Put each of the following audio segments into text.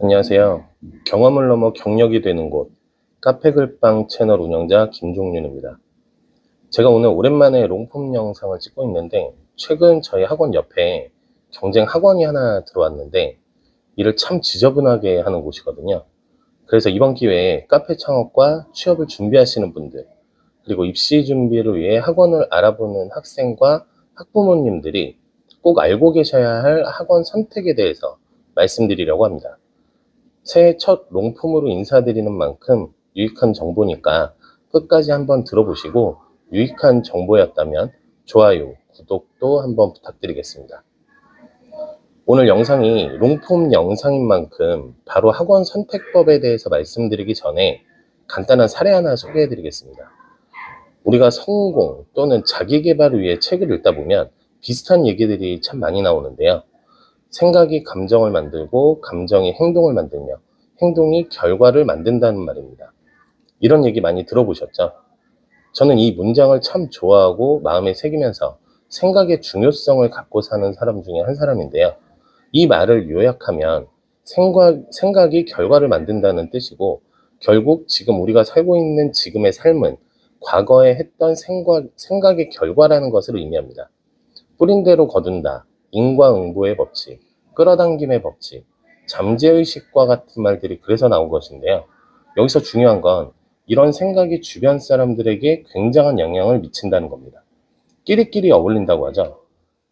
안녕하세요. 경험을 넘어 경력이 되는 곳, 카페글빵 채널 운영자 김종윤입니다. 제가 오늘 오랜만에 롱폼 영상을 찍고 있는데, 최근 저희 학원 옆에 경쟁 학원이 하나 들어왔는데, 일을 참 지저분하게 하는 곳이거든요. 그래서 이번 기회에 카페 창업과 취업을 준비하시는 분들, 그리고 입시 준비를 위해 학원을 알아보는 학생과 학부모님들이 꼭 알고 계셔야 할 학원 선택에 대해서 말씀드리려고 합니다. 새해 첫 롱폼으로 인사드리는 만큼 유익한 정보니까 끝까지 한번 들어보시고, 유익한 정보였다면 좋아요, 구독도 한번 부탁드리겠습니다. 오늘 영상이 롱폼 영상인 만큼 바로 학원 선택법에 대해서 말씀드리기 전에 간단한 사례 하나 소개해 드리겠습니다. 우리가 성공 또는 자기 개발을 위해 책을 읽다 보면 비슷한 얘기들이 참 많이 나오는데요. 생각이 감정을 만들고 감정이 행동을 만들며 행동이 결과를 만든다는 말입니다. 이런 얘기 많이 들어보셨죠? 저는 이 문장을 참 좋아하고 마음에 새기면서 생각의 중요성을 갖고 사는 사람 중에 한 사람인데요. 이 말을 요약하면 생각이 결과를 만든다는 뜻이고, 결국 지금 우리가 살고 있는 지금의 삶은 과거에 했던 생각의 결과라는 것을 의미합니다. 뿌린 대로 거둔다, 인과응보의 법칙, 끌어당김의 법칙, 잠재의식과 같은 말들이 그래서 나온 것인데요. 여기서 중요한 건 이런 생각이 주변 사람들에게 굉장한 영향을 미친다는 겁니다. 끼리끼리 어울린다고 하죠.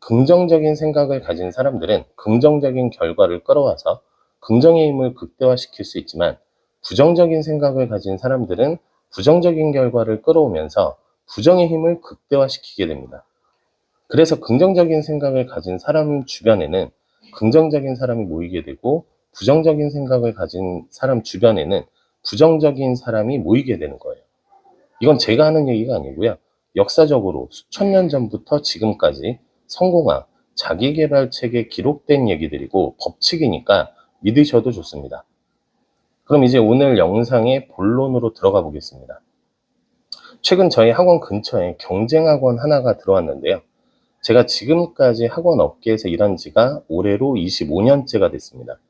긍정적인 생각을 가진 사람들은 긍정적인 결과를 끌어와서 긍정의 힘을 극대화시킬 수 있지만, 부정적인 생각을 가진 사람들은 부정적인 결과를 끌어오면서 부정의 힘을 극대화시키게 됩니다. 그래서 긍정적인 생각을 가진 사람 주변에는 긍정적인 사람이 모이게 되고, 부정적인 생각을 가진 사람 주변에는 부정적인 사람이 모이게 되는 거예요. 이건 제가 하는 얘기가 아니고요. 역사적으로 수천 년 전부터 지금까지 성공학, 자기계발책에 기록된 얘기들이고 법칙이니까 믿으셔도 좋습니다. 그럼 이제 오늘 영상의 본론으로 들어가 보겠습니다. 최근 저희 학원 근처에 경쟁학원 하나가 들어왔는데요. 제가 지금까지 학원 업계에서 일한 지가 올해로 25년째가 됐습니다.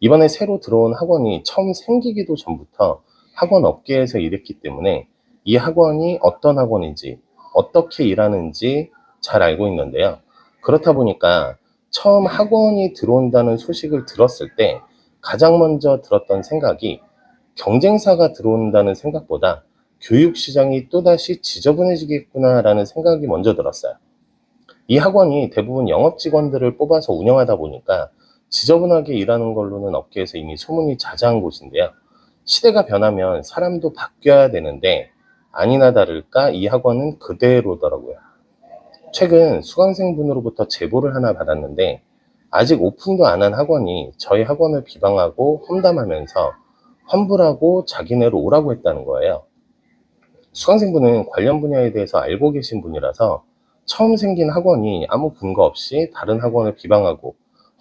이번에 새로 들어온 학원이 처음 생기기도 전부터 학원 업계에서 일했기 때문에 이 학원이 어떤 학원인지, 어떻게 일하는지 잘 알고 있는데요. 그렇다 보니까 처음 학원이 들어온다는 소식을 들었을 때 가장 먼저 들었던 생각이, 경쟁사가 들어온다는 생각보다 교육시장이 또다시 지저분해지겠구나라는 생각이 먼저 들었어요. 이 학원이 대부분 영업 직원들을 뽑아서 운영하다 보니까 지저분하게 일하는 걸로는 업계에서 이미 소문이 자자한 곳인데요. 시대가 변하면 사람도 바뀌어야 되는데 아니나 다를까 이 학원은 그대로더라고요. 최근 수강생분으로부터 제보를 하나 받았는데, 아직 오픈도 안 한 학원이 저희 학원을 비방하고 험담하면서 환불하고 자기네로 오라고 했다는 거예요. 수강생분은 관련 분야에 대해서 알고 계신 분이라서 처음 생긴 학원이 아무 근거 없이 다른 학원을 비방하고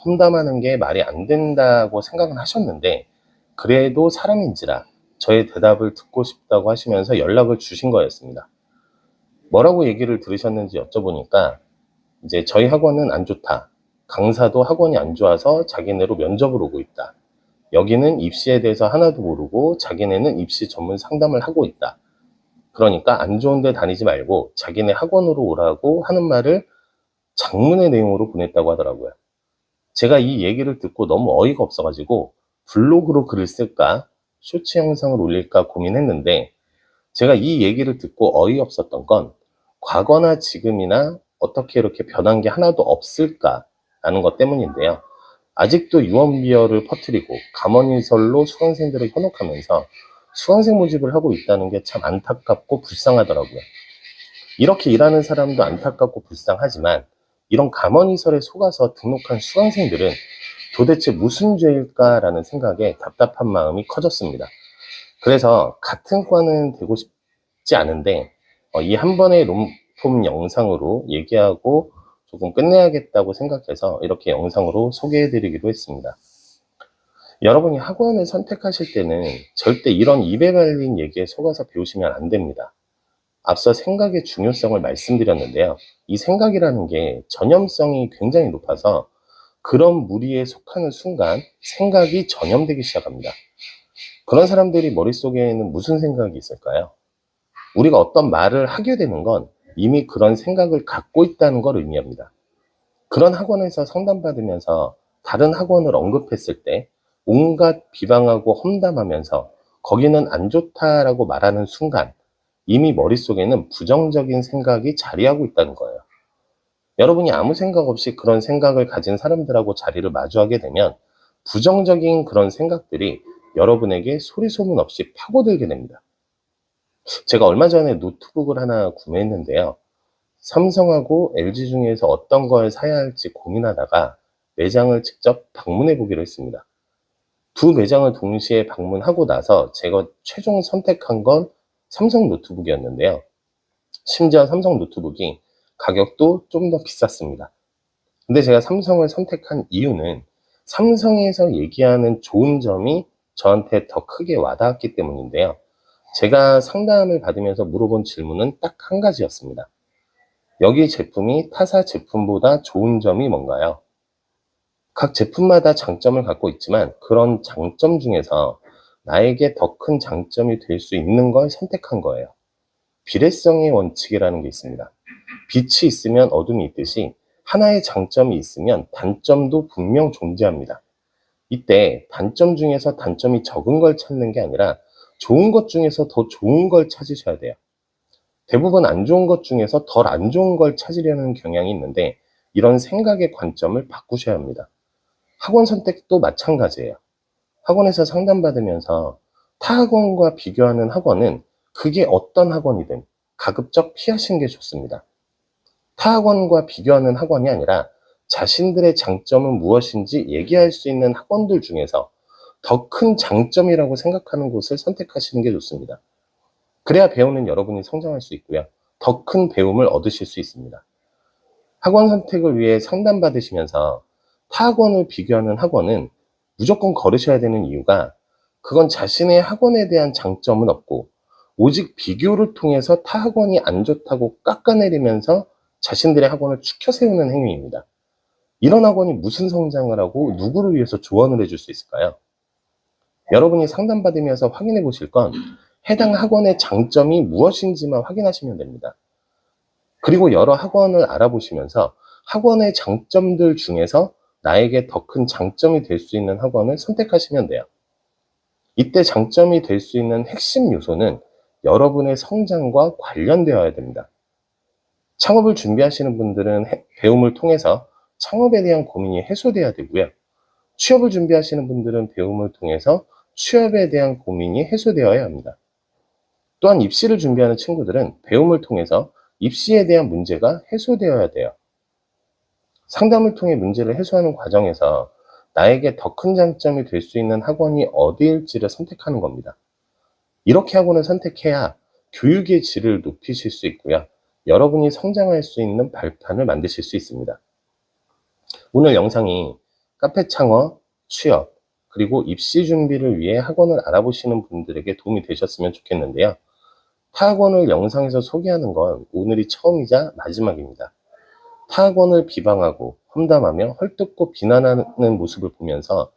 험담하는 게 말이 안 된다고 생각은 하셨는데, 그래도 사람인지라 저의 대답을 듣고 싶다고 하시면서 연락을 주신 거였습니다. 뭐라고 얘기를 들으셨는지 여쭤보니까, 이제 저희 학원은 안 좋다, 강사도 학원이 안 좋아서 자기네로 면접을 오고 있다, 여기는 입시에 대해서 하나도 모르고 자기네는 입시 전문 상담을 하고 있다, 그러니까 안 좋은 데 다니지 말고 자기네 학원으로 오라고 하는 말을 장문의 내용으로 보냈다고 하더라고요. 제가 이 얘기를 듣고 너무 어이가 없어가지고 블로그로 글을 쓸까, 쇼츠 영상을 올릴까 고민했는데, 제가 이 얘기를 듣고 어이없었던 건 과거나 지금이나 어떻게 이렇게 변한 게 하나도 없을까라는 것 때문인데요. 아직도 유언비어를 퍼뜨리고 감언인설로 수강생들을 현혹하면서 수강생 모집을 하고 있다는 게 참 안타깝고 불쌍하더라고요. 이렇게 일하는 사람도 안타깝고 불쌍하지만, 이런 감언인설에 속아서 등록한 수강생들은 도대체 무슨 죄일까라는 생각에 답답한 마음이 커졌습니다. 그래서 같은 과는 되고 싶지 않은데 이 한 번의 롬폼 영상으로 얘기하고 조금 끝내야겠다고 생각해서 이렇게 영상으로 소개해드리기로 했습니다. 여러분이 학원을 선택하실 때는 절대 이런 입에 발린 얘기에 속아서 배우시면 안 됩니다. 앞서 생각의 중요성을 말씀드렸는데요. 이 생각이라는 게 전염성이 굉장히 높아서 그런 무리에 속하는 순간 생각이 전염되기 시작합니다. 그런 사람들이 머릿속에는 무슨 생각이 있을까요? 우리가 어떤 말을 하게 되는 건 이미 그런 생각을 갖고 있다는 걸 의미합니다. 그런 학원에서 상담받으면서 다른 학원을 언급했을 때 온갖 비방하고 험담하면서 거기는 안 좋다라고 말하는 순간 이미 머릿속에는 부정적인 생각이 자리하고 있다는 거예요. 여러분이 아무 생각 없이 그런 생각을 가진 사람들하고 자리를 마주하게 되면 부정적인 그런 생각들이 여러분에게 소리 소문 없이 파고들게 됩니다. 제가 얼마 전에 노트북을 하나 구매했는데요. 삼성하고 LG 중에서 어떤 걸 사야 할지 고민하다가 매장을 직접 방문해 보기로 했습니다. 두 매장을 동시에 방문하고 나서 제가 최종 선택한 건 삼성 노트북이었는데요. 심지어 삼성 노트북이 가격도 좀 더 비쌌습니다. 근데 제가 삼성을 선택한 이유는 삼성에서 얘기하는 좋은 점이 저한테 더 크게 와닿았기 때문인데요. 제가 상담을 받으면서 물어본 질문은 딱 한 가지였습니다. 여기 제품이 타사 제품보다 좋은 점이 뭔가요? 각 제품마다 장점을 갖고 있지만 그런 장점 중에서 나에게 더 큰 장점이 될 수 있는 걸 선택한 거예요. 비례성의 원칙이라는 게 있습니다. 빛이 있으면 어둠이 있듯이 하나의 장점이 있으면 단점도 분명 존재합니다. 이때 단점 중에서 단점이 적은 걸 찾는 게 아니라 좋은 것 중에서 더 좋은 걸 찾으셔야 돼요. 대부분 안 좋은 것 중에서 덜 안 좋은 걸 찾으려는 경향이 있는데 이런 생각의 관점을 바꾸셔야 합니다. 학원 선택도 마찬가지예요. 학원에서 상담받으면서 타 학원과 비교하는 학원은 그게 어떤 학원이든 가급적 피하시는 게 좋습니다. 타 학원과 비교하는 학원이 아니라 자신들의 장점은 무엇인지 얘기할 수 있는 학원들 중에서 더 큰 장점이라고 생각하는 곳을 선택하시는 게 좋습니다. 그래야 배우는 여러분이 성장할 수 있고요. 더 큰 배움을 얻으실 수 있습니다. 학원 선택을 위해 상담받으시면서 타 학원을 비교하는 학원은 무조건 거르셔야 되는 이유가 그건 자신의 학원에 대한 장점은 없고 오직 비교를 통해서 타 학원이 안 좋다고 깎아내리면서 자신들의 학원을 추켜 세우는 행위입니다. 이런 학원이 무슨 성장을 하고 누구를 위해서 조언을 해줄 수 있을까요? 여러분이 상담받으면서 확인해 보실 건 해당 학원의 장점이 무엇인지만 확인하시면 됩니다. 그리고 여러 학원을 알아보시면서 학원의 장점들 중에서 나에게 더 큰 장점이 될 수 있는 학원을 선택하시면 돼요. 이때 장점이 될 수 있는 핵심 요소는 여러분의 성장과 관련되어야 됩니다. 창업을 준비하시는 분들은 배움을 통해서 창업에 대한 고민이 해소돼야 되고요. 취업을 준비하시는 분들은 배움을 통해서 취업에 대한 고민이 해소되어야 합니다. 또한 입시를 준비하는 친구들은 배움을 통해서 입시에 대한 문제가 해소되어야 돼요. 상담을 통해 문제를 해소하는 과정에서 나에게 더 큰 장점이 될 수 있는 학원이 어디일지를 선택하는 겁니다. 이렇게 학원을 선택해야 교육의 질을 높이실 수 있고요. 여러분이 성장할 수 있는 발판을 만드실 수 있습니다. 오늘 영상이 카페 창업, 취업, 그리고 입시 준비를 위해 학원을 알아보시는 분들에게 도움이 되셨으면 좋겠는데요. 타 학원을 영상에서 소개하는 건 오늘이 처음이자 마지막입니다. 타 학원을 비방하고 험담하며 헐뜯고 비난하는 모습을 보면서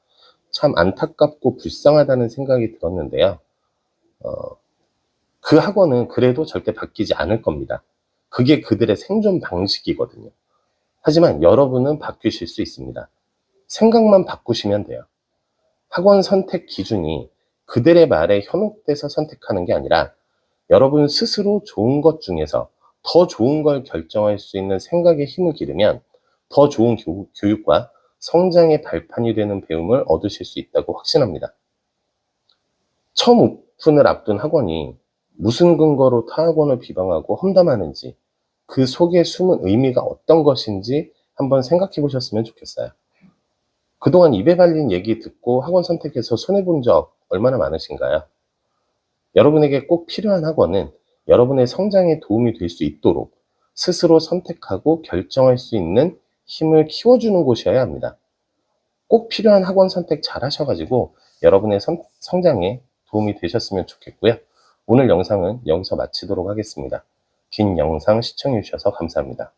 참 안타깝고 불쌍하다는 생각이 들었는데요. 그 학원은 그래도 절대 바뀌지 않을 겁니다. 그게 그들의 생존 방식이거든요. 하지만 여러분은 바뀌실 수 있습니다. 생각만 바꾸시면 돼요. 학원 선택 기준이 그들의 말에 현혹돼서 선택하는 게 아니라 여러분 스스로 좋은 것 중에서 더 좋은 걸 결정할 수 있는 생각에 힘을 기르면 더 좋은 교육과 성장의 발판이 되는 배움을 얻으실 수 있다고 확신합니다. 처음 오픈을 앞둔 학원이 무슨 근거로 타 학원을 비방하고 험담하는지 그 속에 숨은 의미가 어떤 것인지 한번 생각해 보셨으면 좋겠어요. 그동안 입에 발린 얘기 듣고 학원 선택해서 손해본 적 얼마나 많으신가요? 여러분에게 꼭 필요한 학원은 여러분의 성장에 도움이 될 수 있도록 스스로 선택하고 결정할 수 있는 힘을 키워주는 곳이어야 합니다. 꼭 필요한 학원 선택 잘 하셔가지고 여러분의 성장에 도움이 되셨으면 좋겠고요. 오늘 영상은 여기서 마치도록 하겠습니다. 긴 영상 시청해 주셔서 감사합니다.